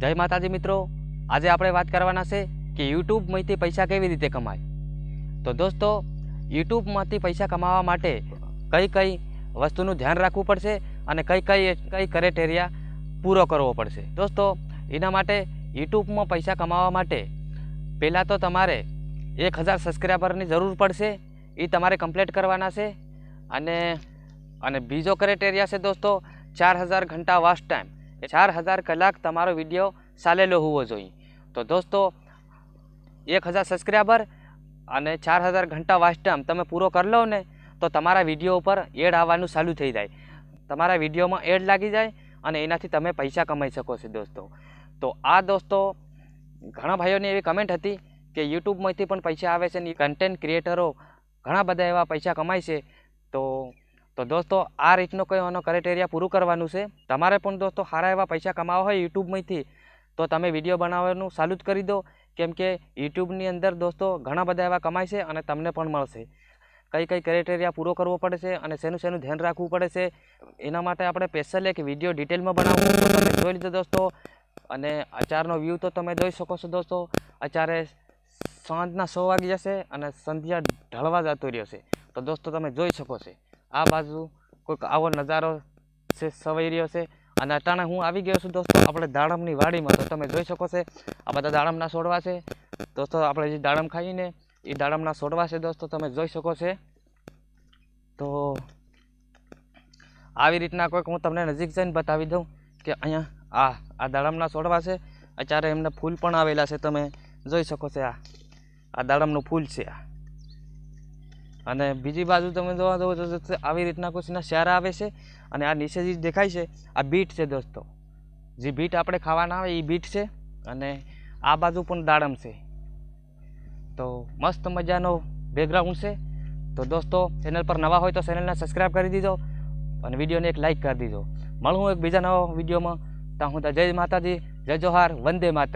જય માતાજી મિત્રો, આજે આપણે વાત કરવાના છે કે યુટ્યુબમાંથી પૈસા કેવી રીતે કમાય। તો દોસ્તો, યુટ્યુબમાંથી પૈસા કમાવા માટે કઈ કઈ વસ્તુનું ધ્યાન રાખવું પડશે અને કઈ ક્રાઇટેરિયા પૂરો કરવો પડશે। દોસ્તો, એના માટે યુટ્યુબમાં પૈસા કમાવા માટે પહેલાં તો તમારે 1000 સબસ્ક્રાઈબરની જરૂર પડશે। એ તમારે કમ્પ્લીટ કરવાના છે। અને બીજો ક્રાઇટેરિયા છે દોસ્તો 4000 ઘંટા વોચ ટાઈમ, 4000 કલાક તમારો વિડીયો ચાલેલો હોવો જોઈએ। તો દોસ્તો, 1000 સબસ્ક્રાઈબર અને 4000 ઘંટા વોચ ટાઈમ તમે પૂરો કરી લો ને, તો તમારા વિડીયો ઉપર એડ આવવાનું ચાલુ થઈ જાય। તમારા વિડીયોમાં એડ લાગી જાય અને એનાથી તમે પૈસા કમાઈ શકો છો દોસ્તો। તો આ દોસ્તો, ઘણા ભાઈઓની એવી કમેન્ટ હતી કે યુટ્યુબમાંથી પણ પૈસા આવે છે ને કન્ટેન્ટ ક્રિએટરો ઘણા બધા એવા પૈસા કમાય છે। તો દોસ્તો, આ રીતનો કોઈ એનો ક્રાઇટેરિયા પૂરું કરવાનું છે। તમારે પણ દોસ્તો સારા એવા પૈસા કમાવા હોય યુટ્યુબમાંથી, તો તમે વિડીયો બનાવવાનું ચાલુ જ કરી દો, કેમ કે યુટ્યુબની અંદર દોસ્તો ઘણા બધા એવા કમાય છે અને તમને પણ મળશે। કઈ ક્રાઇટેરિયા પૂરો કરવો પડે છે અને શેનું ધ્યાન રાખવું પડે છે, એના માટે આપણે સ્પેશિયલ એક વિડીયો ડિટેલમાં બનાવવું તો તમે જોઈ લીધો દોસ્તો। અને અત્યારનો વ્યૂ તો તમે જોઈ શકો છો દોસ્તો। અત્યારે સાંજના 6 વાગી જશે અને સંધ્યા ઢળવા જતો રહ્યો છે। તો દોસ્તો, તમે જોઈ શકો છો આ બાજુ કોઈક આવો નજારો છે સવાઈ રહ્યો છે। અને અટાણે હું આવી ગયો છું દોસ્તો આપણે દાડમની વાડીમાં। તો તમે જોઈ શકો છો આ બધા દાડમના છોડવા છે દોસ્તો। આપણે જે દાડમ ખાઈને એ દાડમના છોડવા છે દોસ્તો, તમે જોઈ શકો છો। તો આવી રીતના કોઈક હું તમને નજીક જઈને બતાવી દઉં કે અહીંયા આ દાડમના છોડવા છે। અત્યારે એમને ફૂલ પણ આવેલા છે, તમે જોઈ શકો છો। આ દાડમનું ફૂલ છે અને બીજી બાજુ તમે જોવા જાવ તો આવી રીતના કુછના શારા આવે છે। અને આ નીચે જે દેખાય છે આ બીટ છે દોસ્તો, જે બીટ આપણે ખાવાના આવે એ બીટ છે। અને આ બાજુ પણ દાડમ છે। તો મસ્ત મજાનો બેકગ્રાઉન્ડ છે। તો દોસ્તો, ચેનલ પર નવા હોય તો ચેનલને સબસ્ક્રાઈબ કરી દીધો અને વિડીયોને એક લાઇક કરી દીધો। મળું એક બીજા નવા વિડીયોમાં। ત્યાં હું જય માતાજી, જય જોહાર, વંદે માતરમ।